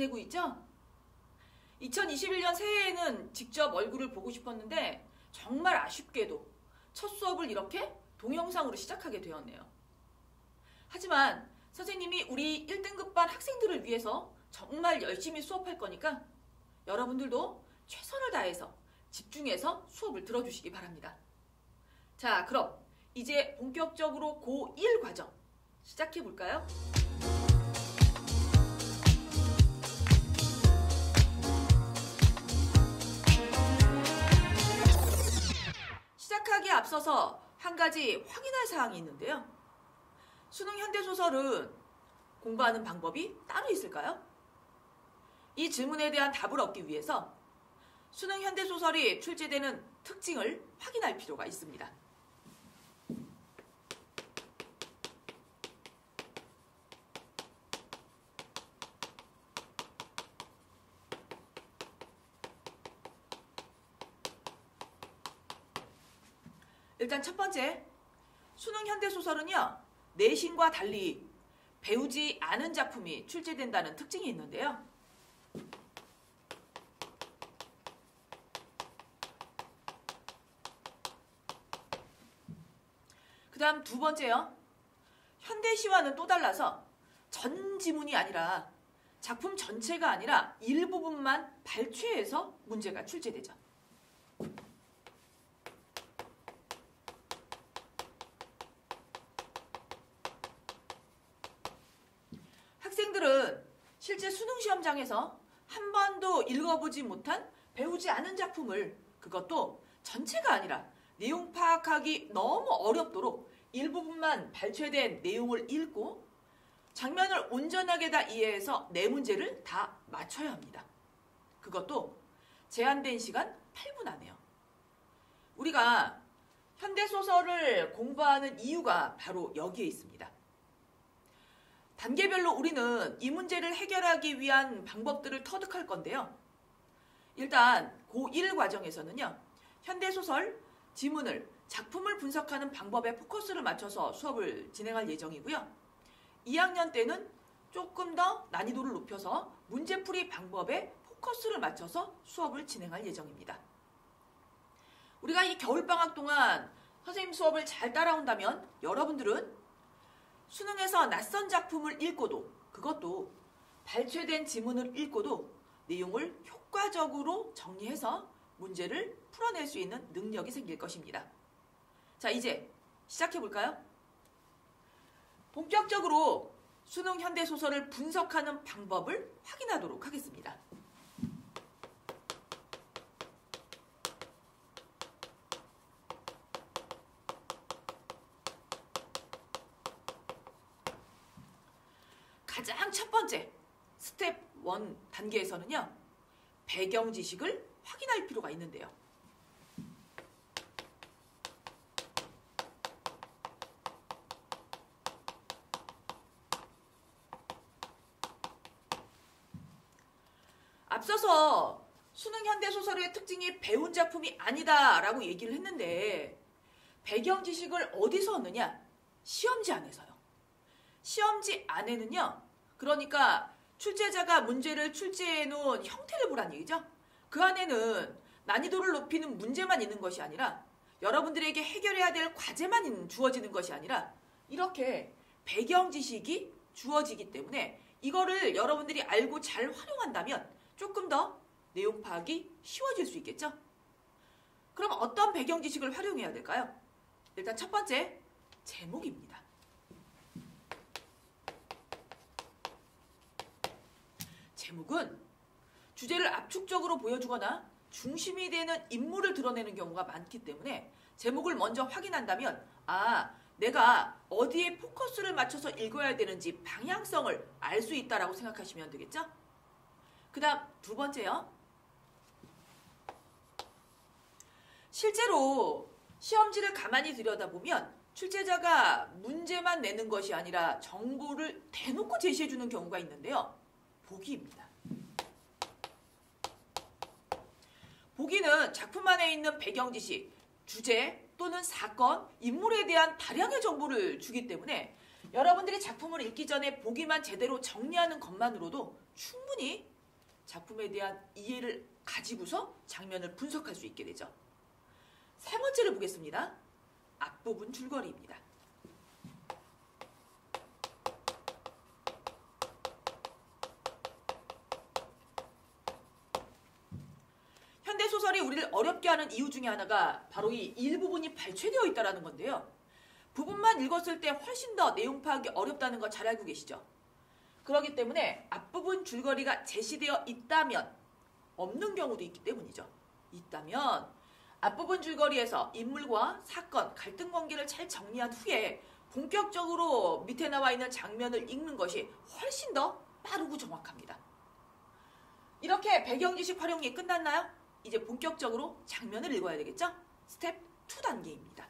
지내고 있죠? 2021년 새해에는 직접 얼굴을 보고 싶었는데 정말 아쉽게도 첫 수업을 이렇게 동영상으로 시작하게 되었네요. 하지만 선생님이 우리 1등급반 학생들을 위해서 정말 열심히 수업할 거니까 여러분들도 최선을 다해서 집중해서 수업을 들어주시기 바랍니다. 자, 그럼 이제 본격적으로 고1 과정 시작해 볼까요? 시작하기에 앞서서 한 가지 확인할 사항이 있는데요. 수능 현대소설은 공부하는 방법이 따로 있을까요? 이 질문에 대한 답을 얻기 위해서 수능 현대소설이 출제되는 특징을 확인할 필요가 있습니다. 일단 첫 번째, 수능 현대소설은요, 내신과 달리 배우지 않은 작품이 출제된다는 특징이 있는데요. 그 다음 두 번째요. 현대시와는 또 달라서 전 지문이 아니라 작품 전체가 아니라 일부분만 발췌해서 문제가 출제되죠. 학생들은 실제 수능 시험장에서 한 번도 읽어보지 못한 배우지 않은 작품을, 그것도 전체가 아니라 내용 파악하기 너무 어렵도록 일부분만 발췌된 내용을 읽고 장면을 온전하게 다 이해해서 네 문제를 다 맞춰야 합니다. 그것도 제한된 시간 8분 안에요. 우리가 현대소설을 공부하는 이유가 바로 여기에 있습니다. 단계별로 우리는 이 문제를 해결하기 위한 방법들을 터득할 건데요. 일단 고1 과정에서는요, 현대소설, 지문을, 작품을 분석하는 방법에 포커스를 맞춰서 수업을 진행할 예정이고요. 2학년 때는 조금 더 난이도를 높여서 문제풀이 방법에 포커스를 맞춰서 수업을 진행할 예정입니다. 우리가 이 겨울방학 동안 선생님 수업을 잘 따라온다면 여러분들은 수능에서 낯선 작품을 읽고도, 그것도 발췌된 지문을 읽고도 내용을 효과적으로 정리해서 문제를 풀어낼 수 있는 능력이 생길 것입니다. 자, 이제 시작해 볼까요? 본격적으로 수능 현대소설을 분석하는 방법을 확인하도록 하겠습니다. 가장 첫 번째, 스텝 1 단계에서는요, 배경 지식을 확인할 필요가 있는데요. 앞서서 수능 현대소설의 특징이 배운 작품이 아니다라고 얘기를 했는데, 배경 지식을 어디서 얻느냐? 시험지 안에서요. 시험지 안에는요, 그러니까 출제자가 문제를 출제해 놓은 형태를 보란 얘기죠. 그 안에는 난이도를 높이는 문제만 있는 것이 아니라 여러분들에게 해결해야 될 과제만 주어지는 것이 아니라 이렇게 배경 지식이 주어지기 때문에 이거를 여러분들이 알고 잘 활용한다면 조금 더 내용 파악이 쉬워질 수 있겠죠. 그럼 어떤 배경 지식을 활용해야 될까요? 일단 첫 번째, 제목입니다. 제목은 주제를 압축적으로 보여주거나 중심이 되는 인물을 드러내는 경우가 많기 때문에 제목을 먼저 확인한다면, 아, 내가 어디에 포커스를 맞춰서 읽어야 되는지 방향성을 알 수 있다라고 생각하시면 되겠죠? 그 다음 두 번째요. 실제로 시험지를 가만히 들여다보면 출제자가 문제만 내는 것이 아니라 정보를 대놓고 제시해주는 경우가 있는데요. 보기입니다. 보기는 작품 안에 있는 배경 지식, 주제 또는 사건, 인물에 대한 다량의 정보를 주기 때문에 여러분들이 작품을 읽기 전에 보기만 제대로 정리하는 것만으로도 충분히 작품에 대한 이해를 가지고서 장면을 분석할 수 있게 되죠. 세 번째를 보겠습니다. 앞부분 줄거리입니다. 현대소설이 우리를 어렵게 하는 이유 중에 하나가 바로 이 일부분이 발췌되어 있다는 건데요. 부분만 읽었을 때 훨씬 더 내용 파악이 어렵다는 거 잘 알고 계시죠? 그렇기 때문에 앞부분 줄거리가 제시되어 있다면 없는 경우도 있기 때문이죠. 있다면 앞부분 줄거리에서 인물과 사건, 갈등 관계를 잘 정리한 후에 본격적으로 밑에 나와 있는 장면을 읽는 것이 훨씬 더 빠르고 정확합니다. 이렇게 배경지식 활용이 끝났나요? 이제 본격적으로 장면을 읽어야 되겠죠? 스텝 2 단계입니다.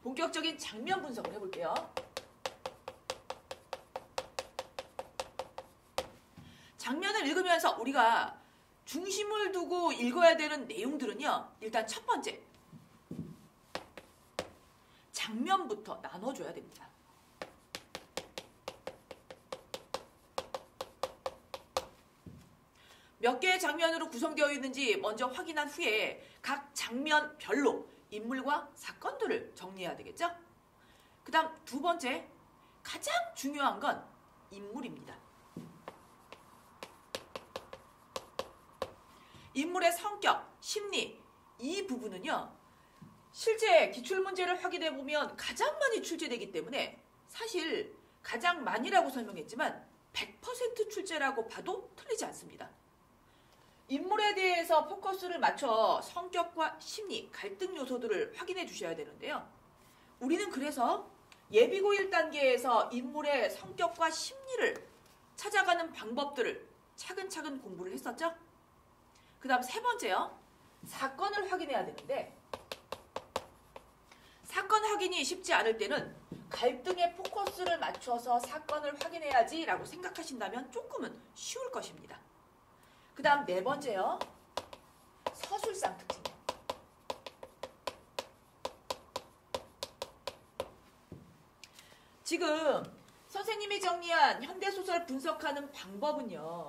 본격적인 장면 분석을 해볼게요. 장면을 읽으면서 우리가 중심을 두고 읽어야 되는 내용들은요. 일단 첫 번째, 장면부터 나눠줘야 됩니다. 몇 개의 장면으로 구성되어 있는지 먼저 확인한 후에 각 장면별로 인물과 사건들을 정리해야 되겠죠? 그 다음 두 번째, 가장 중요한 건 인물입니다. 인물의 성격, 심리, 이 부분은요. 실제 기출문제를 확인해 보면 가장 많이 출제되기 때문에 사실 가장 많이라고 설명했지만 100% 출제라고 봐도 틀리지 않습니다. 인물에 대해서 포커스를 맞춰 성격과 심리, 갈등 요소들을 확인해 주셔야 되는데요. 우리는 그래서 예비고 1단계에서 인물의 성격과 심리를 찾아가는 방법들을 차근차근 공부를 했었죠. 그 다음 세 번째요. 사건을 확인해야 되는데 사건 확인이 쉽지 않을 때는 갈등의 포커스를 맞춰서 사건을 확인해야지 라고 생각하신다면 조금은 쉬울 것입니다. 그 다음 네 번째요. 서술상 특징. 지금 선생님이 정리한 현대소설 분석하는 방법은요.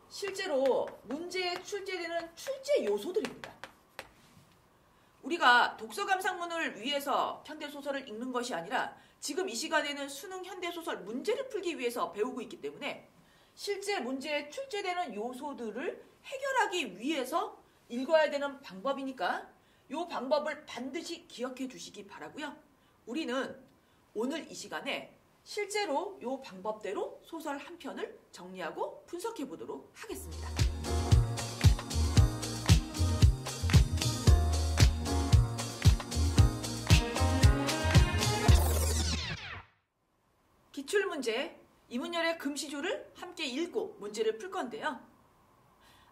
실제로 문제에 출제되는 출제 요소들입니다. 우리가 독서 감상문을 위해서 현대소설을 읽는 것이 아니라 지금 이 시간에는 수능 현대소설 문제를 풀기 위해서 배우고 있기 때문에 실제 문제에 출제되는 요소들을 해결하기 위해서 읽어야 되는 방법이니까 이 방법을 반드시 기억해 주시기 바라고요. 우리는 오늘 이 시간에 실제로 이 방법대로 소설 한 편을 정리하고 분석해 보도록 하겠습니다. 기출문제 이문열의 금시조를 함께 읽고 문제를 풀 건데요.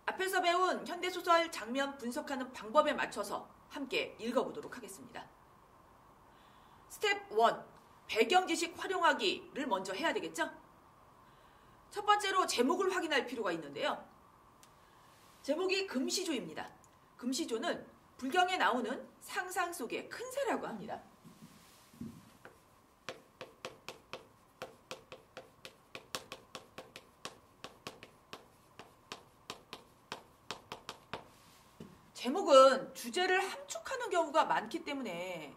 앞에서 배운 현대소설 장면 분석하는 방법에 맞춰서 함께 읽어보도록 하겠습니다. 스텝 1, 배경지식 활용하기를 먼저 해야 되겠죠? 첫 번째로 제목을 확인할 필요가 있는데요. 제목이 금시조입니다. 금시조는 불경에 나오는 상상 속의 큰 새라고 합니다. 제목은 주제를 함축하는 경우가 많기 때문에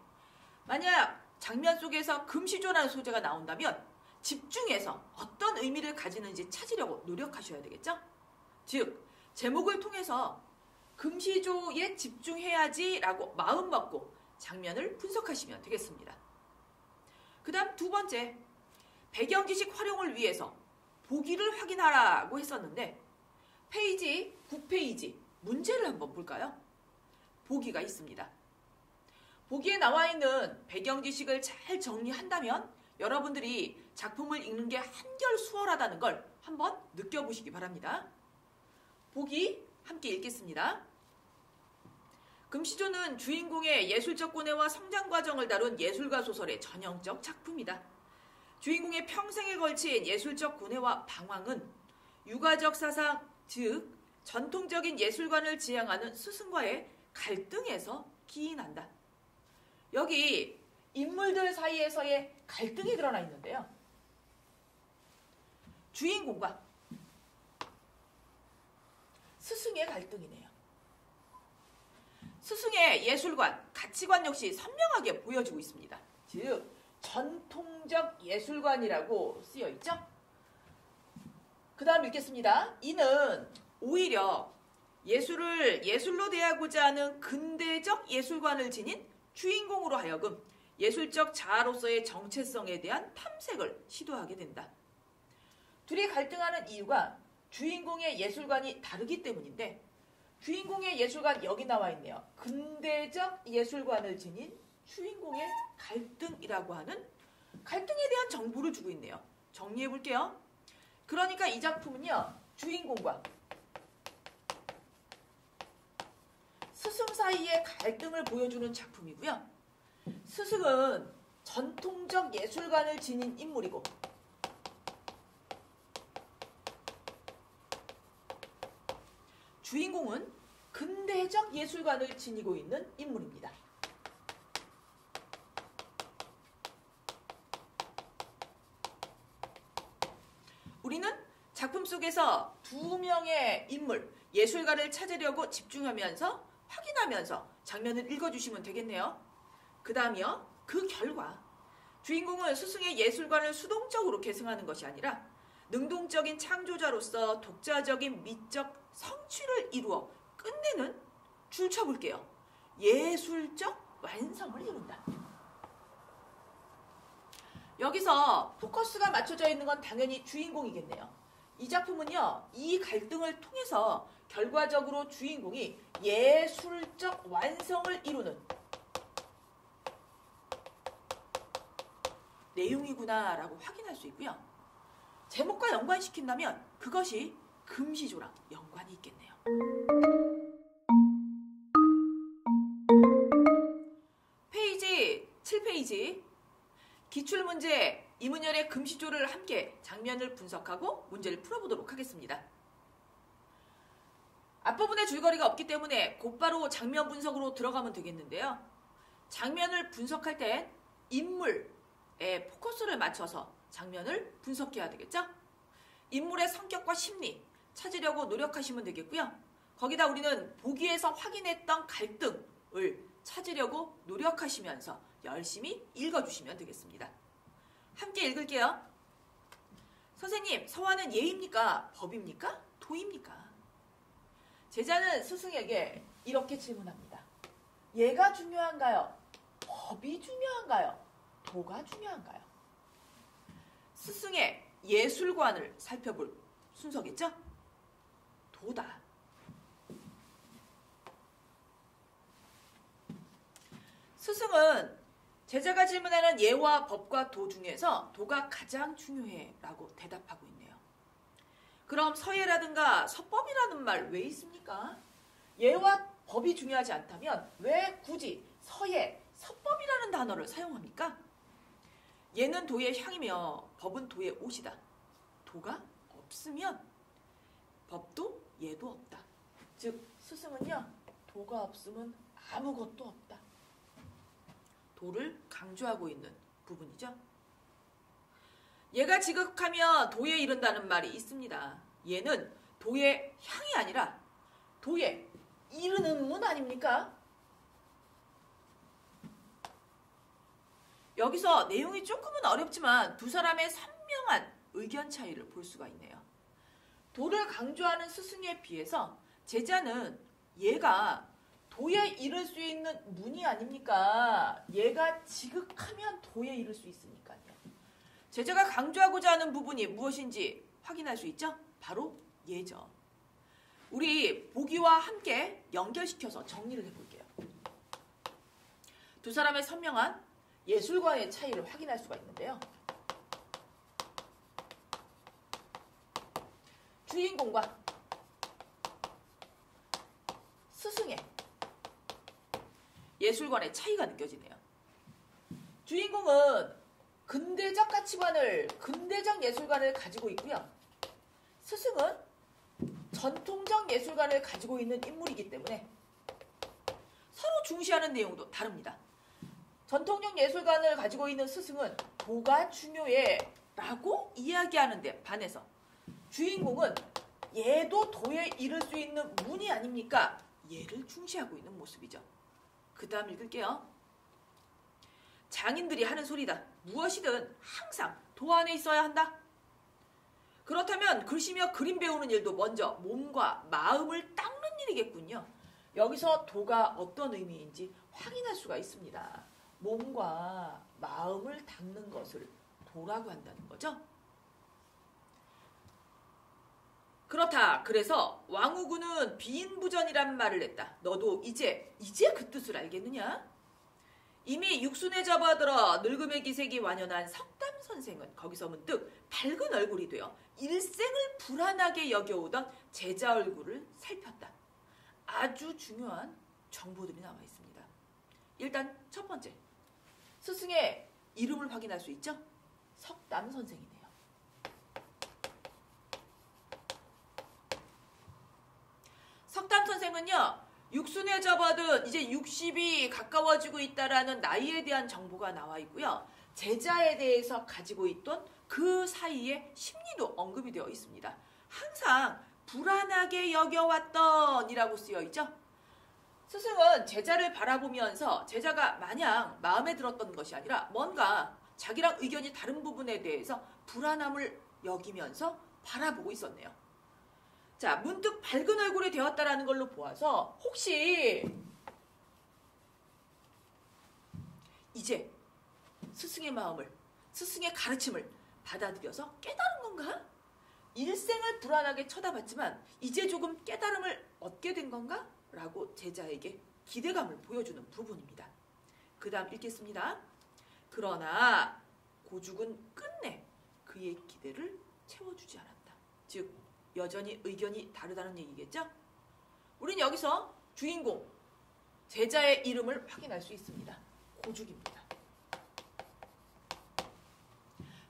만약 장면 속에서 금시조라는 소재가 나온다면 집중해서 어떤 의미를 가지는지 찾으려고 노력하셔야 되겠죠? 즉, 제목을 통해서 금시조에 집중해야지 라고 마음먹고 장면을 분석하시면 되겠습니다. 그 다음 두 번째, 배경지식 활용을 위해서 보기를 확인하라고 했었는데 페이지 9페이지 문제를 한번 볼까요? 보기가 있습니다. 보기에 나와 있는 배경지식을 잘 정리한다면 여러분들이 작품을 읽는 게 한결 수월하다는 걸 한번 느껴보시기 바랍니다. 보기 함께 읽겠습니다. 금시조는 주인공의 예술적 고뇌와 성장 과정을 다룬 예술가 소설의 전형적 작품이다. 주인공의 평생에 걸친 예술적 고뇌와 방황은 유가적 사상, 즉 전통적인 예술관을 지향하는 스승과의 갈등에서 기인한다. 여기 인물들 사이에서의 갈등이 드러나 있는데요. 주인공과 스승의 갈등이네요. 스승의 예술관, 가치관 역시 선명하게 보여지고 있습니다. 즉 전통적 예술관이라고 쓰여 있죠. 그 다음 읽겠습니다. 이는 오히려 예술을 예술로 대하고자 하는 근대적 예술관을 지닌 주인공으로 하여금 예술적 자아로서의 정체성에 대한 탐색을 시도하게 된다. 둘이 갈등하는 이유가 주인공의 예술관이 다르기 때문인데, 주인공의 예술관 여기 나와 있네요. 근대적 예술관을 지닌 주인공의 갈등이라고 하는 갈등에 대한 정보를 주고 있네요. 정리해 볼게요. 그러니까 이 작품은요, 주인공과 스승 사이의 갈등을 보여주는 작품이고요. 스승은 전통적 예술관을 지닌 인물이고, 주인공은 근대적 예술관을 지니고 있는 인물입니다. 우리는 작품 속에서 두 명의 인물, 예술가를 찾으려고 집중하면서 확인하면서 장면을 읽어주시면 되겠네요. 그 다음이요. 그 결과 주인공은 스승의 예술관을 수동적으로 계승하는 것이 아니라 능동적인 창조자로서 독자적인 미적 성취를 이루어 끝내는, 줄쳐볼게요, 예술적 완성을 이룬다. 여기서 포커스가 맞춰져 있는 건 당연히 주인공이겠네요. 이 작품은요, 이 갈등을 통해서 결과적으로 주인공이 예술적 완성을 이루는 내용이구나 라고 확인할 수 있고요. 제목과 연관시킨다면 그것이 금시조랑 연관이 있겠네요. 페이지 7페이지 기출문제 이문열의 금시조를 함께 장면을 분석하고 문제를 풀어보도록 하겠습니다. 앞부분에 줄거리가 없기 때문에 곧바로 장면 분석으로 들어가면 되겠는데요. 장면을 분석할 땐 인물에 포커스를 맞춰서 장면을 분석해야 되겠죠? 인물의 성격과 심리 찾으려고 노력하시면 되겠고요. 거기다 우리는 보기에서 확인했던 갈등을 찾으려고 노력하시면서 열심히 읽어주시면 되겠습니다. 함께 읽을게요. 선생님, 서화는 예입니까? 법입니까? 도입니까? 제자는 스승에게 이렇게 질문합니다. 예가 중요한가요? 법이 중요한가요? 도가 중요한가요? 스승의 예술관을 살펴볼 순서겠죠? 도다. 스승은 제자가 질문하는 예와 법과 도 중에서 도가 가장 중요해 라고 대답하고 있네요. 그럼 서예라든가 서법이라는 말 왜 있습니까? 예와 법이 중요하지 않다면 왜 굳이 서예, 서법이라는 단어를 사용합니까? 예는 도의 향이며 법은 도의 옷이다. 도가 없으면 법도 예도 없다. 즉 스승은요, 도가 없으면 아무것도 없다. 도를 강조하고 있는 부분이죠. 예가 지극하며 도에 이른다는 말이 있습니다. 예는 도의 향이 아니라 도에 이르는 문 아닙니까? 여기서 내용이 조금은 어렵지만 두 사람의 선명한 의견 차이를 볼 수가 있네요. 도를 강조하는 스승에 비해서 제자는 예가 도에 이를 수 있는 문이 아닙니까? 예가 지극하면 도에 이를 수 있으니까요. 제자가 강조하고자 하는 부분이 무엇인지 확인할 수 있죠? 바로 예죠. 우리 보기와 함께 연결시켜서 정리를 해볼게요. 두 사람의 선명한 예술과의 차이를 확인할 수가 있는데요. 주인공과 스승의 예술관의 차이가 느껴지네요. 주인공은 근대적 가치관을, 근대적 예술관을 가지고 있고요. 스승은 전통적 예술관을 가지고 있는 인물이기 때문에 서로 중시하는 내용도 다릅니다. 전통적 예술관을 가지고 있는 스승은 도가 중요해 라고 이야기하는 데 반해서 주인공은 얘도 도에 이를 수 있는 문이 아닙니까? 얘를 중시하고 있는 모습이죠. 그 다음 읽을게요. 장인들이 하는 소리다. 무엇이든 항상 도 안에 있어야 한다. 그렇다면 글씨며 그림 배우는 일도 먼저 몸과 마음을 닦는 일이겠군요. 여기서 도가 어떤 의미인지 확인할 수가 있습니다. 몸과 마음을 닦는 것을 도라고 한다는 거죠. 그렇다. 그래서 왕후군은 비인부전이란 말을 했다. 너도 이제 그 뜻을 알겠느냐? 이미 육순에 접어들어 늙음의 기색이 완연한 석담 선생은 거기서 문득 밝은 얼굴이 되어 일생을 불안하게 여겨오던 제자 얼굴을 살폈다. 아주 중요한 정보들이 나와 있습니다. 일단 첫 번째, 스승의 이름을 확인할 수 있죠? 석담 선생이네요. 석담 선생은요, 육순에 접어든 이제 60이 가까워지고 있다라는 나이에 대한 정보가 나와 있고요. 제자에 대해서 가지고 있던 그 사이에 심리도 언급이 되어 있습니다. 항상 불안하게 여겨왔던 이라고 쓰여 있죠. 스승은 제자를 바라보면서 제자가 마냥 마음에 들었던 것이 아니라 뭔가 자기랑 의견이 다른 부분에 대해서 불안함을 여기면서 바라보고 있었네요. 자, 문득 밝은 얼굴이 되었다라는 걸로 보아서 혹시 이제 스승의 마음을, 스승의 가르침을 받아들여서 깨달은 건가? 일생을 불안하게 쳐다봤지만 이제 조금 깨달음을 얻게 된 건가? 라고 제자에게 기대감을 보여주는 부분입니다. 그 다음 읽겠습니다. 그러나 고죽은 끝내 그의 기대를 채워주지 않았다. 즉 여전히 의견이 다르다는 얘기겠죠? 우린 여기서 주인공, 제자의 이름을 확인할 수 있습니다. 고죽입니다.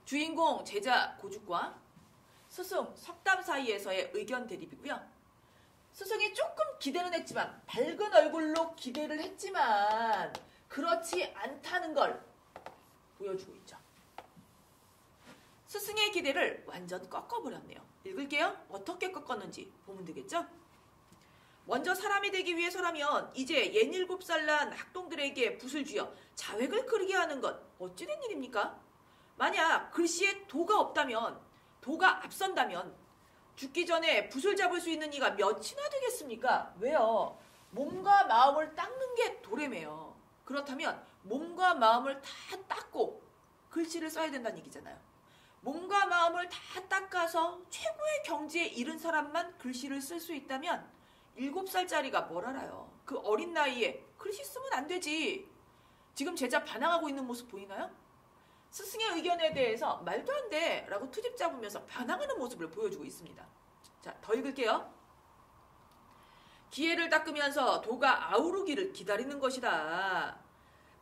주인공, 제자 고죽과 스승, 석담 사이에서의 의견 대립이고요. 스승이 조금 기대는 했지만, 밝은 얼굴로 기대를 했지만 그렇지 않다는 걸 보여주고 있죠. 스승의 기대를 완전 꺾어버렸네요. 읽을게요. 어떻게 꺾었는지 보면 되겠죠? 먼저 사람이 되기 위해서라면 이제 67살 난 학동들에게 붓을 쥐어 자획을 그리게 하는 것 어찌 된 일입니까? 만약 글씨에 도가 없다면, 도가 앞선다면 죽기 전에 붓을 잡을 수 있는 이가 몇이나 되겠습니까? 왜요? 몸과 마음을 닦는 게 도래매요. 그렇다면 몸과 마음을 다 닦고 글씨를 써야 된다는 얘기잖아요. 몸과 마음을 다 닦아서 최고의 경지에 이른 사람만 글씨를 쓸 수 있다면 7살짜리가 뭘 알아요? 그 어린 나이에 글씨 쓰면 안 되지. 지금 제자 반항하고 있는 모습 보이나요? 스승의 의견에 대해서 말도 안 돼 라고 트집 잡으면서 반항하는 모습을 보여주고 있습니다. 자, 더 읽을게요. 기회를 닦으면서 도가 아우르기를 기다리는 것이다.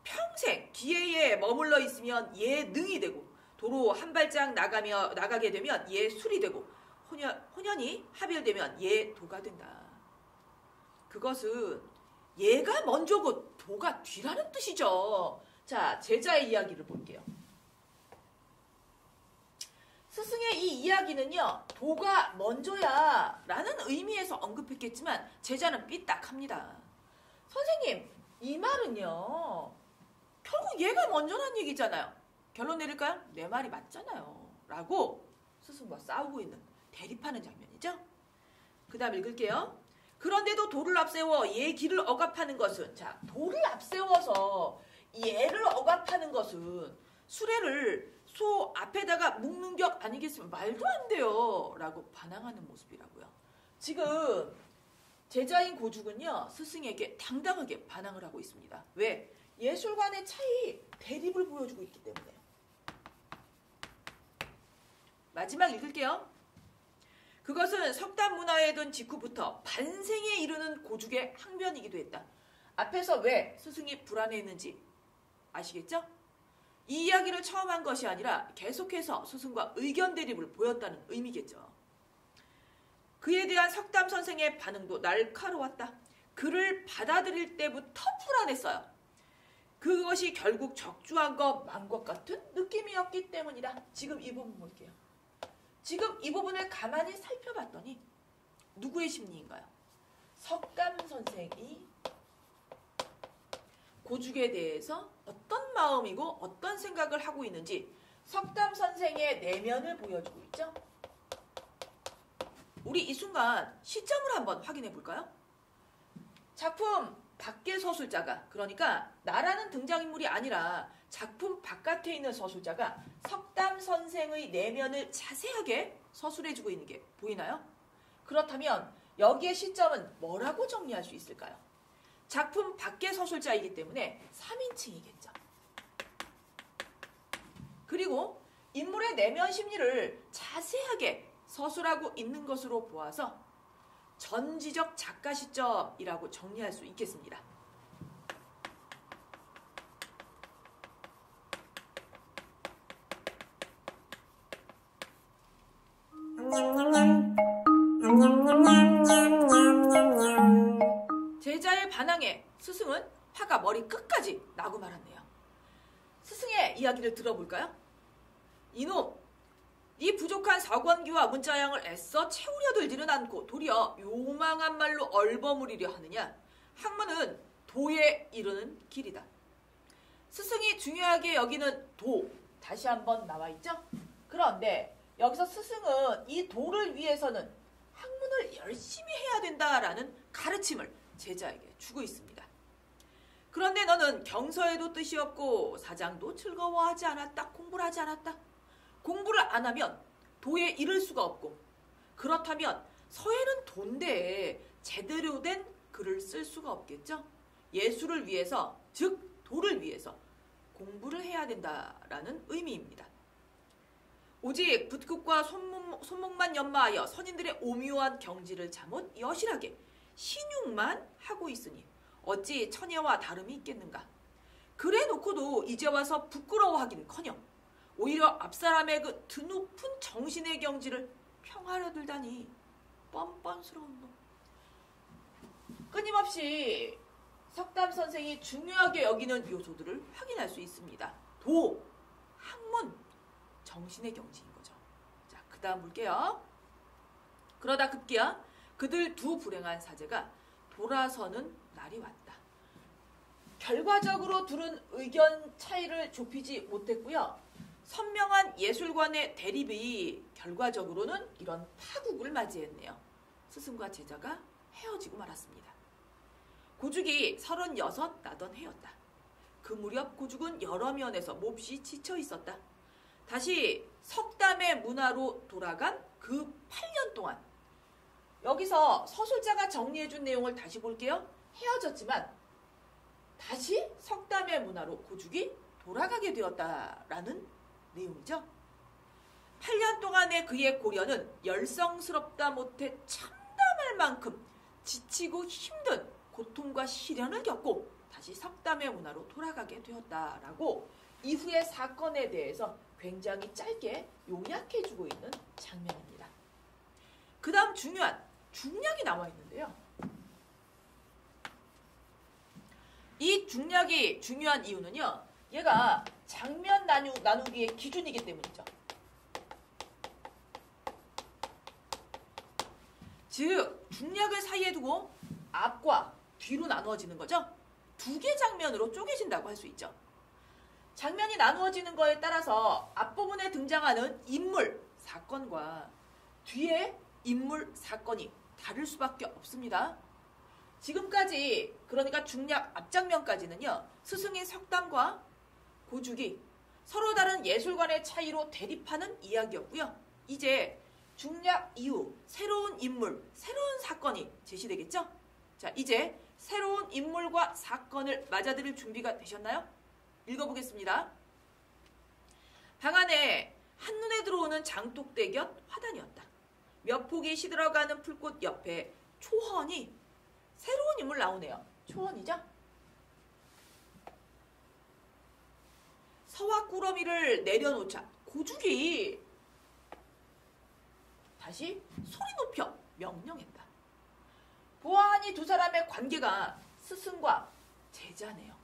평생 기회에 머물러 있으면 얘 능이 되고 도로 한 발짝 나가게 되면 얘 술이 되고 혼연이 합일되면 얘 도가 된다. 그것은 얘가 먼저고 도가 뒤라는 뜻이죠. 자, 제자의 이야기를 볼게요. 스승의 이 이야기는요, 도가 먼저야 라는 의미에서 언급했겠지만 제자는 삐딱합니다. 선생님, 이 말은요, 결국 얘가 먼저란 얘기잖아요. 결론 내릴까요? 내 말이 맞잖아요. 라고 스승과 싸우고 있는, 대립하는 장면이죠. 그 다음 읽을게요. 그런데도 도를 앞세워 얘 길을 억압하는 것은, 자, 도를 앞세워서 얘를 억압하는 것은 수레를 소 앞에다가 묶는 격 아니겠으면 말도 안 돼요. 라고 반항하는 모습이라고요. 지금 제자인 고죽은요, 스승에게 당당하게 반항을 하고 있습니다. 왜? 예술관의 차이, 대립을 보여주고 있기 때문에요. 마지막 읽을게요. 그것은 석담 문화에 든 직후부터 반생에 이르는 고죽의 항변이기도 했다. 앞에서 왜 스승이 불안해했는지 아시겠죠? 이 이야기를 처음 한 것이 아니라 계속해서 스승과 의견 대립을 보였다는 의미겠죠. 그에 대한 석담 선생의 반응도 날카로웠다. 그를 받아들일 때부터 불안했어요. 그것이 결국 적주한 것, 만 것 같은 느낌이었기 때문이다. 지금 이 부분 볼게요. 지금 이 부분을 가만히 살펴봤더니 누구의 심리인가요? 석담 선생이 고죽에 대해서 어떤 마음이고 어떤 생각을 하고 있는지 석담 선생의 내면을 보여주고 있죠. 우리 이 순간 시점을 한번 확인해 볼까요? 작품 밖의 서술자가, 그러니까 나라는 등장인물이 아니라 작품 바깥에 있는 서술자가 석담 선생의 내면을 자세하게 서술해주고 있는 게 보이나요? 그렇다면 여기에 시점은 뭐라고 정리할 수 있을까요? 작품 밖의 서술자이기 때문에 3인칭이겠죠. 그리고 인물의 내면 심리를 자세하게 서술하고 있는 것으로 보아서 전지적 작가 시점이라고 정리할 수 있겠습니다. 제자의 반항에 스승은 화가 머리 끝까지 나고 말았네요. 스승의 이야기를 들어볼까요? 이놈, 네 부족한 석원기와 문자양을 애써 채우려 들지는 않고 도리어 요망한 말로 얼버무리려 하느냐? 학문은 도에 이르는 길이다. 스승이 중요하게 여기는 도, 다시 한번 나와 있죠? 그런데 여기서 스승은 이 도를 위해서는 학문을 열심히 해야 된다라는 가르침을 제자에게 주고 있습니다. 그런데 너는 경서에도 뜻이 없고 사장도 즐거워하지 않았다. 공부를 하지 않았다. 공부를 안 하면 도에 이를 수가 없고, 그렇다면 서예는 도인데 제대로 된 글을 쓸 수가 없겠죠. 예술을 위해서, 즉 도를 위해서 공부를 해야 된다라는 의미입니다. 오직 붓끝과 손목만 연마하여 선인들의 오묘한 경지를 잘못 여실하게 신용만 하고 있으니 어찌 처녀와 다름이 있겠는가. 그래 놓고도 이제 와서 부끄러워하긴커녕 오히려 앞사람의 그 드높은 정신의 경지를 평하려 들다니 뻔뻔스러운 놈. 끊임없이 석담 선생이 중요하게 여기는 요소들을 확인할 수 있습니다. 도, 학문, 정신의 경지인 거죠. 자, 그 다음 볼게요. 그러다 급기야 그들 두 불행한 사제가 돌아서는 날이 왔다. 결과적으로 둘은 의견 차이를 좁히지 못했고요. 선명한 예술관의 대립이 결과적으로는 이런 파국을 맞이했네요. 스승과 제자가 헤어지고 말았습니다. 고죽이 36 나던 해였다. 그 무렵 고죽은 여러 면에서 몹시 지쳐 있었다. 다시 석담의 문화로 돌아간 그 8년 동안, 여기서 서술자가 정리해준 내용을 다시 볼게요. 헤어졌지만 다시 석담의 문화로 고죽이 돌아가게 되었다라는 내용이죠. 8년 동안의 그의 고려는 열성스럽다 못해 참담할 만큼 지치고 힘든 고통과 시련을 겪고 다시 석담의 문화로 돌아가게 되었다라고 이후의 사건에 대해서 굉장히 짧게 요약해주고 있는 장면입니다. 그 다음 중요한 중략이 나와 있는데요. 이 중략이 중요한 이유는요, 얘가 장면 나누기의 기준이기 때문이죠. 즉 중략을 사이에 두고 앞과 뒤로 나누어지는 거죠. 두 개 장면으로 쪼개진다고 할 수 있죠. 장면이 나누어지는 거에 따라서 앞부분에 등장하는 인물, 사건과 뒤에 인물, 사건이 다를 수밖에 없습니다. 지금까지, 그러니까 중략 앞장면까지는요, 스승인 석담과 고죽이 서로 다른 예술관의 차이로 대립하는 이야기였고요. 이제 중략 이후 새로운 인물, 새로운 사건이 제시되겠죠? 자, 이제 새로운 인물과 사건을 맞아들일 준비가 되셨나요? 읽어보겠습니다. 방 안에 한눈에 들어오는 장독대 곁 화단이었다. 몇 폭이 시들어가는 풀꽃 옆에 초헌이, 새로운 인물 나오네요. 초헌이죠? 서와 꾸러미를 내려놓자 고죽이 다시 소리 높여 명령했다. 보아하니 두 사람의 관계가 스승과 제자네요.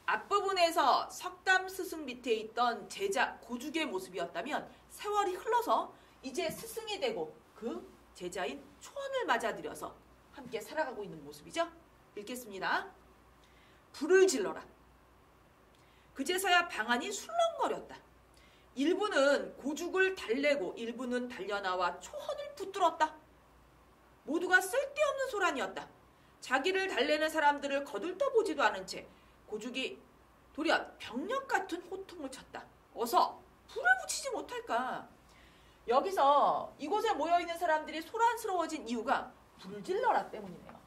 앞부분에서 석담 스승 밑에 있던 제자 고죽의 모습이었다면 세월이 흘러서 이제 스승이 되고 그 제자인 초원을 맞아들여서 함께 살아가고 있는 모습이죠. 읽겠습니다. 불을 질러라. 그제서야 방안이 술렁거렸다. 일부는 고죽을 달래고 일부는 달려나와 초원을 붙들었다. 모두가 쓸데없는 소란이었다. 자기를 달래는 사람들을 거들떠보지도 않은 채 고죽이 도리어 병력 같은 호통을 쳤다. 어서 불을 붙이지 못할까. 여기서 이곳에 모여있는 사람들이 소란스러워진 이유가 불을 질러라 때문이네요.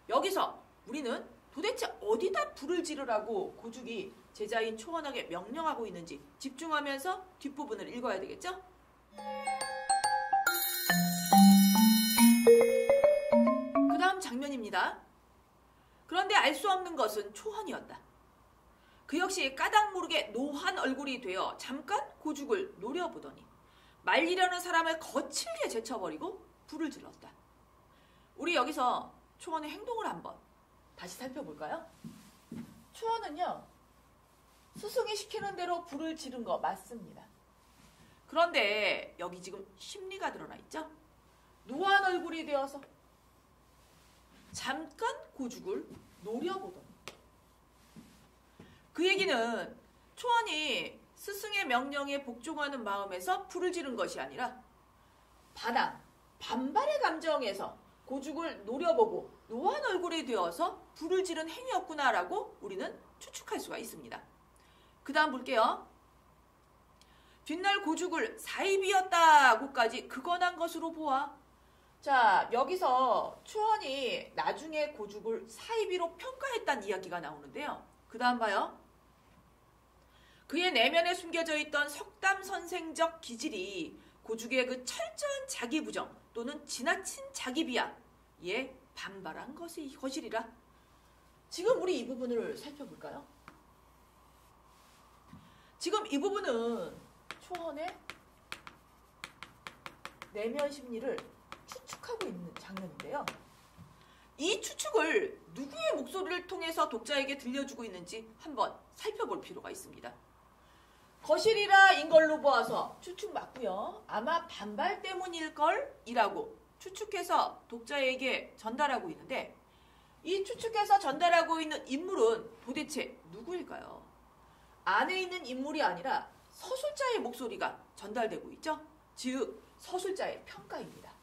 여기서 우리는 도대체 어디다 불을 지르라고 고죽이 제자인 초원에게 명령하고 있는지 집중하면서 뒷부분을 읽어야 되겠죠? 그 다음 장면입니다. 그런데 알 수 없는 것은 초원이었다. 그 역시 까닭 모르게 노한 얼굴이 되어 잠깐 고죽을 노려보더니 말리려는 사람을 거칠게 제쳐버리고 불을 질렀다. 우리 여기서 초원의 행동을 한번 다시 살펴볼까요? 초원은요, 스승이 시키는 대로 불을 지른 거 맞습니다. 그런데 여기 지금 심리가 드러나 있죠? 노한 얼굴이 되어서 잠깐 고죽을 노려보더니, 그 얘기는 초원이 스승의 명령에 복종하는 마음에서 불을 지른 것이 아니라 반발의 감정에서 고죽을 노려보고 노한 얼굴이 되어서 불을 지른 행위였구나라고 우리는 추측할 수가 있습니다. 그 다음 볼게요. 뒷날 고죽을 사입이었다고까지 극언한 것으로 보아. 자, 여기서 초원이 나중에 고죽을 사입이로 평가했다는 이야기가 나오는데요. 그 다음 봐요. 그의 내면에 숨겨져 있던 석담선생적 기질이 고죽의 그 철저한 자기부정 또는 지나친 자기비하에 반발한 것이리라. 지금 우리 이 부분을 살펴볼까요? 지금 이 부분은 초원의 내면 심리를 추측하고 있는 장면인데요. 이 추측을 누구의 목소리를 통해서 독자에게 들려주고 있는지 한번 살펴볼 필요가 있습니다. 거실이라인 걸로 보아서 추측 맞고요. 아마 반발 때문일걸? 이라고 추측해서 독자에게 전달하고 있는데, 이 추측해서 전달하고 있는 인물은 도대체 누구일까요? 안에 있는 인물이 아니라 서술자의 목소리가 전달되고 있죠. 즉 서술자의 평가입니다.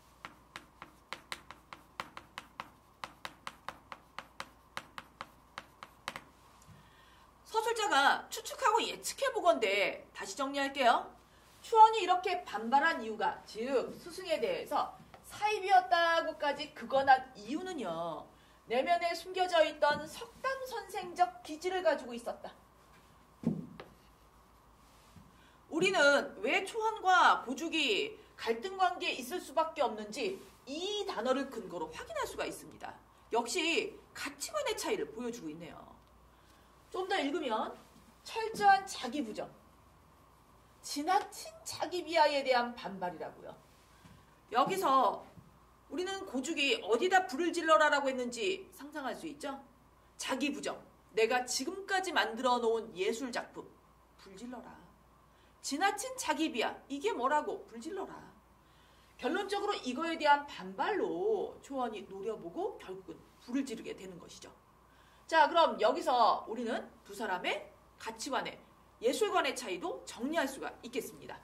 서술자가 추측하고 예측해보건대 다시 정리할게요. 초원이 이렇게 반발한 이유가, 즉 스승에 대해서 사입이었다고까지 극언한 이유는요, 내면에 숨겨져 있던 석담선생적 기질을 가지고 있었다. 우리는 왜 초원과 고죽이 갈등 관계에 있을 수밖에 없는지 이 단어를 근거로 확인할 수가 있습니다. 역시 가치관의 차이를 보여주고 있네요. 좀 더 읽으면 철저한 자기부정, 지나친 자기비하에 대한 반발이라고요. 여기서 우리는 고죽이 어디다 불을 질러라라고 했는지 상상할 수 있죠? 자기부정, 내가 지금까지 만들어 놓은 예술작품, 불질러라. 지나친 자기비하, 이게 뭐라고? 불질러라. 결론적으로 이거에 대한 반발로 초원이 노려보고 결국은 불을 지르게 되는 것이죠. 자, 그럼 여기서 우리는 두 사람의 가치관의 예술관의 차이도 정리할 수가 있겠습니다.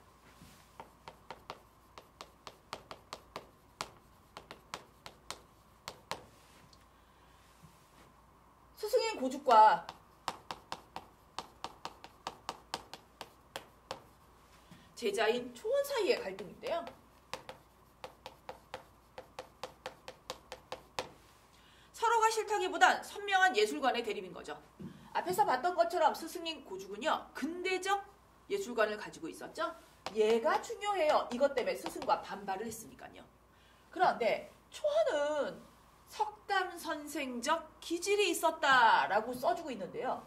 스승인 고죽과 제자인 초원 사이의 갈등인데요. 서로가 싫다기보단 선명한 예술관의 대립인 거죠. 앞에서 봤던 것처럼 스승인 고죽은요, 근대적 예술관을 가지고 있었죠. 얘가 중요해요. 이것 때문에 스승과 반발을 했으니까요. 그런데 초원은 석담선생적 기질이 있었다라고 써주고 있는데요.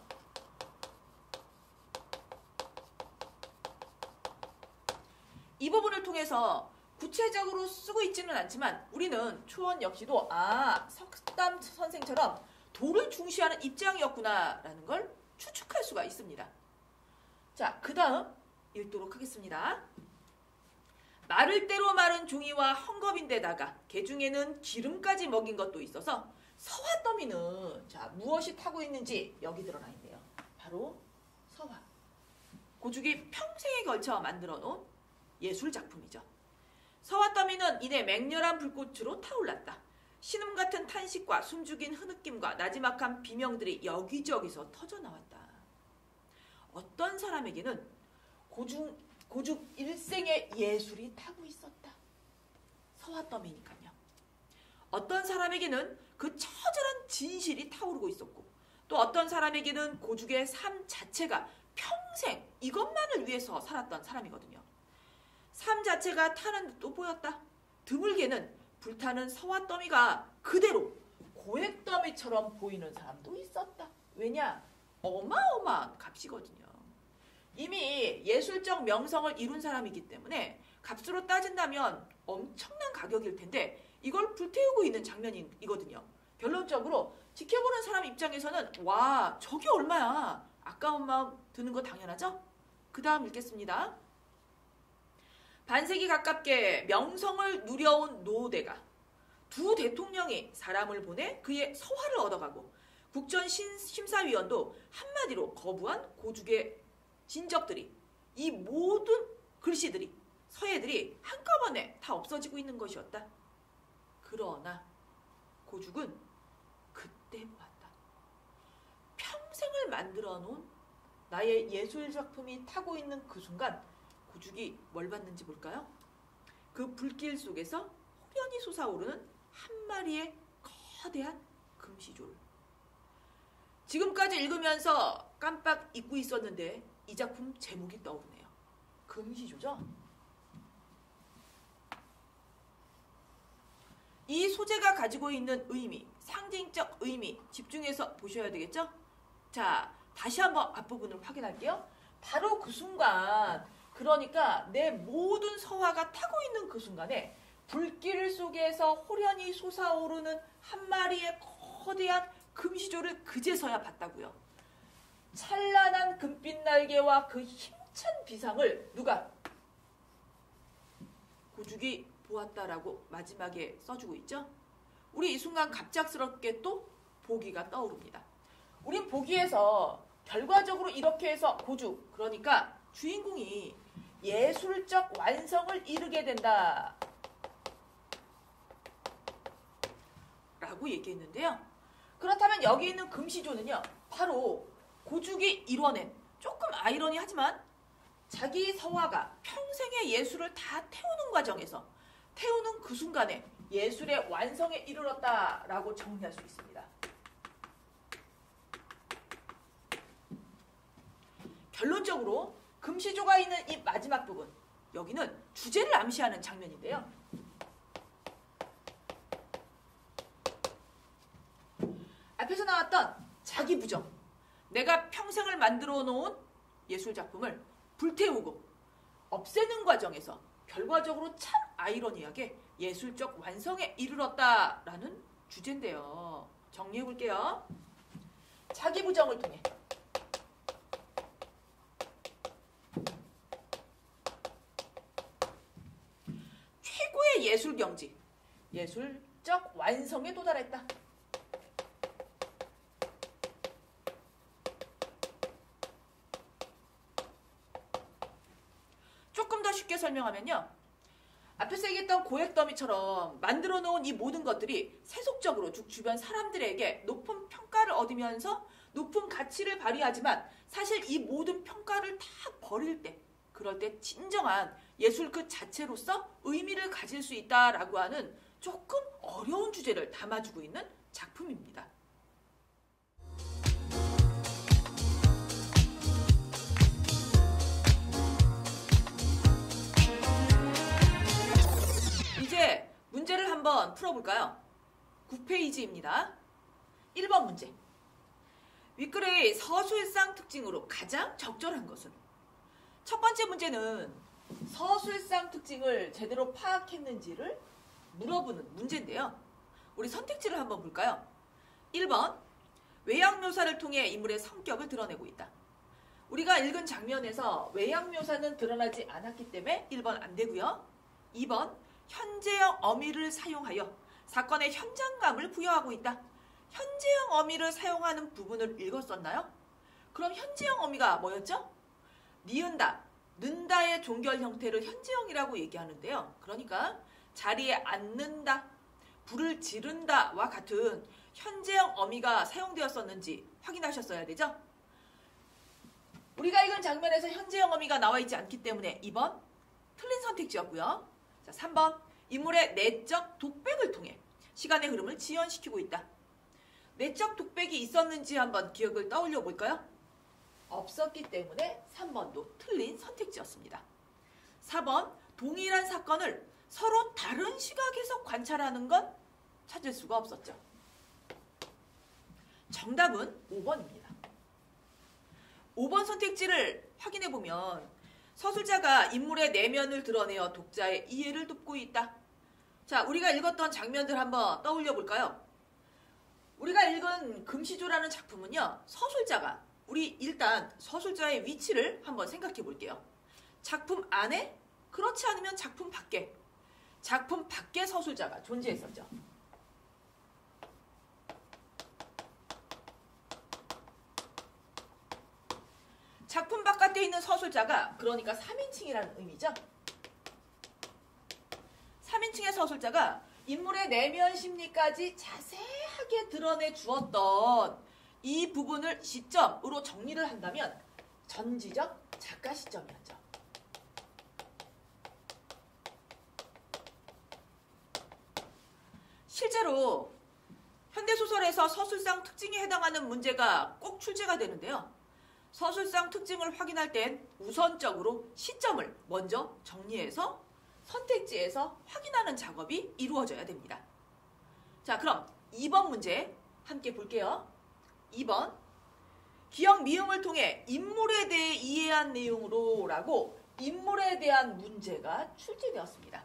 이 부분을 통해서 구체적으로 쓰고 있지는 않지만 우리는 초원 역시도 석담 선생처럼 도를 중시하는 입장이었구나라는 걸 추측할 수가 있습니다. 자, 그 다음 읽도록 하겠습니다. 마를 대로 마른 종이와 헝겊인데다가 개 중에는 기름까지 먹인 것도 있어서 서화 더미는 자 무엇이 타고 있는지 여기 드러나 있네요. 바로 서화. 고죽이 평생에 걸쳐 만들어 놓은 예술 작품이죠. 서화 더미는 이내 맹렬한 불꽃으로 타올랐다. 신음 같은 탄식과 숨죽인 흐느낌과 나지막한 비명들이 여기저기서 터져나왔다. 어떤 사람에게는 고죽 일생의 예술이 타고 있었다. 서화 더미니까요. 어떤 사람에게는 그 처절한 진실이 타오르고 있었고 또 어떤 사람에게는 고죽의 삶 자체가 평생 이것만을 위해서 살았던 사람이거든요. 삶 자체가 타는 듯도 보였다. 드물게는 불타는 서화 더미가 그대로 고액 더미처럼 보이는 사람도 있었다. 왜냐? 어마어마한 값이거든요. 이미 예술적 명성을 이룬 사람이기 때문에 값으로 따진다면 엄청난 가격일 텐데 이걸 불태우고 있는 장면이거든요. 결론적으로 지켜보는 사람 입장에서는 와 저게 얼마야 아까운 마음 드는 거 당연하죠? 그 다음 읽겠습니다. 반세기 가깝게 명성을 누려온 노대가 두 대통령이 사람을 보내 그의 서화를 얻어가고 국정심사위원도 한마디로 거부한 고죽의 진적들이 이 모든 글씨들이 서예들이 한꺼번에 다 없어지고 있는 것이었다. 그러나 고죽은 그때 보았다. 평생을 만들어 놓은 나의 예술 작품이 타고 있는 그 순간 고죽이 뭘 봤는지 볼까요? 그 불길 속에서 호련히 솟아오르는 한 마리의 거대한 금시조를. 지금까지 읽으면서 깜빡 잊고 있었는데 이 작품 제목이 떠오르네요. 금시조죠? 이 소재가 가지고 있는 의미, 상징적 의미 집중해서 보셔야 되겠죠? 자, 다시 한번 앞부분을 확인할게요. 바로 그 순간, 그러니까 내 모든 서화가 타고 있는 그 순간에 불길 속에서 호련히 솟아오르는 한 마리의 거대한 금시조를 그제서야 봤다고요. 찬란한 금빛 날개와 그 힘찬 비상을 누가? 고죽이 보았다라고 마지막에 써주고 있죠. 우리 이 순간 갑작스럽게 또 보기가 떠오릅니다. 우린 보기에서 결과적으로 이렇게 해서 고죽, 그러니까 주인공이 예술적 완성을 이루게 된다 라고 얘기했는데요. 그렇다면 여기 있는 금시조는요, 바로 고죽이 이뤄낸, 조금 아이러니하지만 자기 서화가 평생의 예술을 다 태우는 과정에서 태우는 그 순간에 예술의 완성에 이르렀다라고 정리할 수 있습니다. 결론적으로 금시조가 있는 이 마지막 부분, 여기는 주제를 암시하는 장면인데요. 앞에서 나왔던 자기 부정, 내가 평생을 만들어 놓은 예술작품을 불태우고 없애는 과정에서 결과적으로 참 아이러니하게 예술적 완성에 이르렀다라는 주제인데요. 정리해 볼게요. 자기 부정을 통해 최고의 예술 경지, 예술적 완성에 도달했다. 조금 더 쉽게 설명하면요, 앞에서 얘기했던 고액 더미처럼 만들어 놓은 이 모든 것들이 세속적으로 주변 사람들에게 높은 평가를 얻으면서 높은 가치를 발휘하지만 사실 이 모든 평가를 다 버릴 때, 그럴 때 진정한 예술 그 자체로서 의미를 가질 수 있다라고 하는 조금 어려운 주제를 담아주고 있는 작품입니다. 이제 문제를 한번 풀어볼까요? 9페이지입니다. 1번 문제. 윗글의 서술상 특징으로 가장 적절한 것은? 첫 번째 문제는 서술상 특징을 제대로 파악했는지를 물어보는 문제인데요. 우리 선택지를 한번 볼까요? 1번, 외양 묘사를 통해 인물의 성격을 드러내고 있다. 우리가 읽은 장면에서 외양 묘사는 드러나지 않았기 때문에 1번 안 되고요. 2번 현재형 어미를 사용하여 사건의 현장감을 부여하고 있다. 현재형 어미를 사용하는 부분을 읽었었나요? 그럼 현재형 어미가 뭐였죠? 니은다, 는다의 종결 형태를 현재형이라고 얘기하는데요. 그러니까 자리에 앉는다, 불을 지른다와 같은 현재형 어미가 사용되었었는지 확인하셨어야 되죠? 우리가 읽은 장면에서 현재형 어미가 나와 있지 않기 때문에 2번 틀린 선택지였고요. 자, 3번 인물의 내적 독백을 통해 시간의 흐름을 지연시키고 있다. 내적 독백이 있었는지 한번 기억을 떠올려 볼까요? 없었기 때문에 3번도 틀린 선택지였습니다. 4번 동일한 사건을 서로 다른 시각에서 관찰하는 건 찾을 수가 없었죠. 정답은 5번입니다. 5번 선택지를 확인해 보면 서술자가 인물의 내면을 드러내어 독자의 이해를 돕고 있다. 자, 우리가 읽었던 장면들 한번 떠올려 볼까요? 우리가 읽은 금시조라는 작품은요, 서술자가, 우리 일단 서술자의 위치를 한번 생각해 볼게요. 작품 안에, 그렇지 않으면 작품 밖에, 작품 밖에 서술자가 존재했었죠. 작품 바깥에 있는 서술자가, 그러니까 3인칭이라는 의미죠. 3인칭의 서술자가 인물의 내면 심리까지 자세하게 드러내 주었던 이 부분을 시점으로 정리를 한다면 전지적 작가 시점이었죠. 실제로 현대소설에서 서술상 특징에 해당하는 문제가 꼭 출제가 되는데요. 서술상 특징을 확인할 땐 우선적으로 시점을 먼저 정리해서 선택지에서 확인하는 작업이 이루어져야 됩니다. 자, 그럼 2번 문제 함께 볼게요. 2번 기억 미음을 통해 인물에 대해 이해한 내용으로 라고 인물에 대한 문제가 출제되었습니다.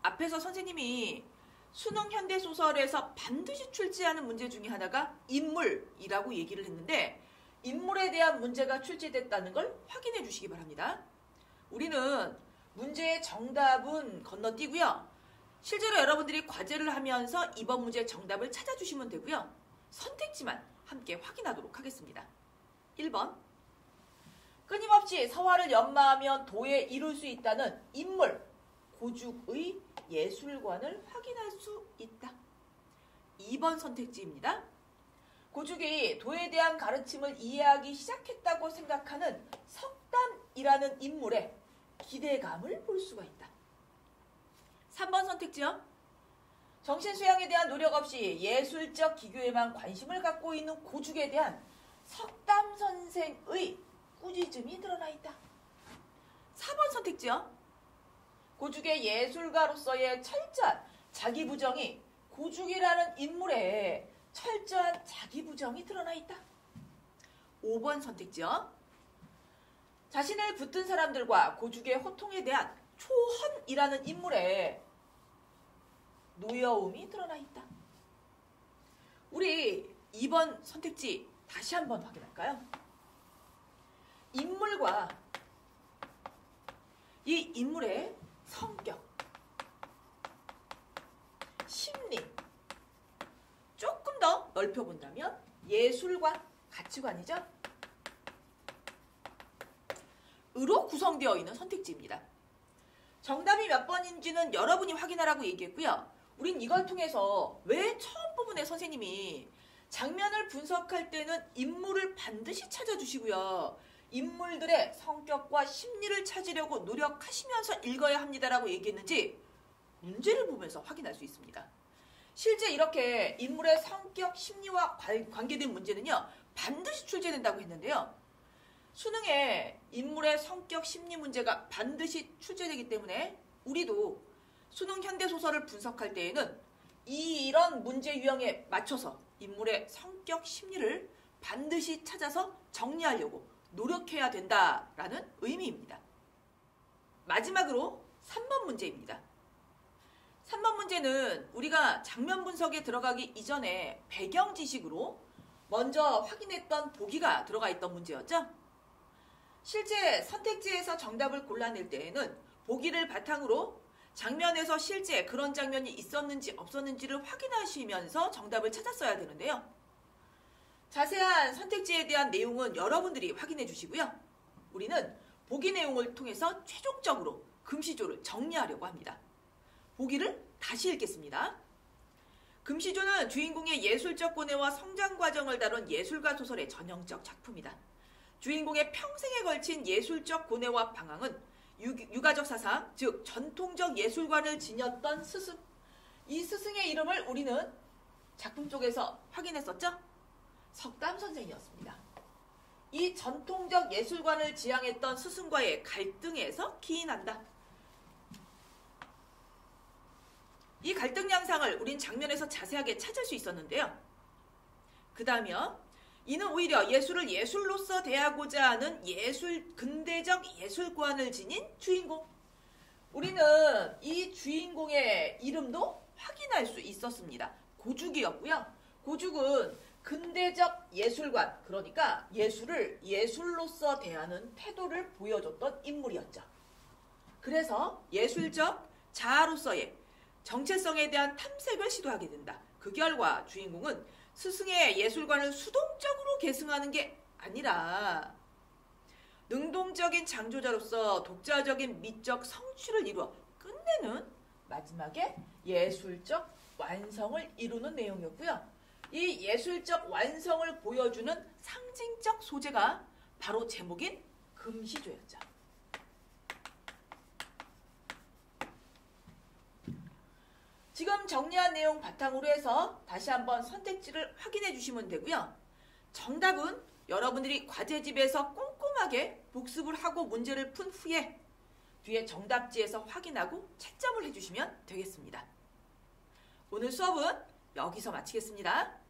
앞에서 선생님이 수능 현대소설에서 반드시 출제하는 문제 중에 하나가 인물이라고 얘기를 했는데 인물에 대한 문제가 출제됐다는 걸 확인해 주시기 바랍니다. 우리는 문제의 정답은 건너뛰고요. 실제로 여러분들이 과제를 하면서 이번 문제의 정답을 찾아주시면 되고요. 선택지만 함께 확인하도록 하겠습니다. 1번 끊임없이 서화를 연마하면 도에 이룰 수 있다는 인물, 고죽의 예술관을 확인할 수 있다. 2번 선택지입니다. 고죽이 도에 대한 가르침을 이해하기 시작했다고 생각하는 석담이라는 인물의 기대감을 볼 수가 있다. 3번 선택지요. 정신수양에 대한 노력 없이 예술적 기교에만 관심을 갖고 있는 고죽에 대한 석담 선생의 꾸짖음이 드러나 있다. 4번 선택지요. 고죽의 예술가로서의 철저한 자기부정이 고죽이라는 인물의 철저한 자기부정이 드러나 있다. 5번 선택지요. 자신을 붙든 사람들과 고죽의 호통에 대한 초헌이라는 인물의 노여움이 드러나 있다. 우리 2번 선택지 다시 한번 확인할까요? 인물과 이 인물의 성격, 심리 조금 더 넓혀본다면 예술과 가치관이죠. 으로 구성되어 있는 선택지입니다. 정답이 몇 번인지는 여러분이 확인하라고 얘기했고요. 우린 이걸 통해서 왜 처음 부분에 선생님이 장면을 분석할 때는 인물을 반드시 찾아주시고요. 인물들의 성격과 심리를 찾으려고 노력하시면서 읽어야 합니다라고 얘기했는지 문제를 보면서 확인할 수 있습니다. 실제 이렇게 인물의 성격, 심리와 관계된 문제는요. 반드시 출제된다고 했는데요. 수능에 인물의 성격, 심리 문제가 반드시 출제되기 때문에 우리도 수능 현대소설을 분석할 때에는 이런 문제 유형에 맞춰서 인물의 성격, 심리를 반드시 찾아서 정리하려고 노력해야 된다라는 의미입니다. 마지막으로 3번 문제입니다. 3번 문제는 우리가 장면 분석에 들어가기 이전에 배경 지식으로 먼저 확인했던 보기가 들어가 있던 문제였죠. 실제 선택지에서 정답을 골라낼 때에는 보기를 바탕으로 장면에서 실제 그런 장면이 있었는지 없었는지를 확인하시면서 정답을 찾았어야 되는데요. 자세한 선택지에 대한 내용은 여러분들이 확인해 주시고요. 우리는 보기 내용을 통해서 최종적으로 금시조를 정리하려고 합니다. 보기를 다시 읽겠습니다. 금시조는 주인공의 예술적 고뇌와 성장 과정을 다룬 예술가 소설의 전형적 작품이다. 주인공의 평생에 걸친 예술적 고뇌와 방황은 유가적 사상, 즉 전통적 예술관을 지녔던 스승. 이 스승의 이름을 우리는 작품 쪽에서 확인했었죠? 석담 선생이었습니다. 이 전통적 예술관을 지향했던 스승과의 갈등에서 기인한다. 이 갈등 양상을 우린 장면에서 자세하게 찾을 수 있었는데요. 그 다음이요. 이는 오히려 예술을 예술로서 대하고자 하는 근대적 예술관을 지닌 주인공. 우리는 이 주인공의 이름도 확인할 수 있었습니다. 고죽이었고요. 고죽은 근대적 예술관, 그러니까 예술을 예술로서 대하는 태도를 보여줬던 인물이었죠. 그래서 예술적 자아로서의 정체성에 대한 탐색을 시도하게 된다. 그 결과 주인공은 스승의 예술관을 수동적으로 계승하는 게 아니라 능동적인 창조자로서 독자적인 미적 성취를 이루어 끝내는 마지막에 예술적 완성을 이루는 내용이었고요. 이 예술적 완성을 보여주는 상징적 소재가 바로 제목인 금시조였죠. 지금 정리한 내용 바탕으로 해서 다시 한번 선택지를 확인해 주시면 되고요. 정답은 여러분들이 과제집에서 꼼꼼하게 복습을 하고 문제를 푼 후에 뒤에 정답지에서 확인하고 채점을 해주시면 되겠습니다. 오늘 수업은 여기서 마치겠습니다.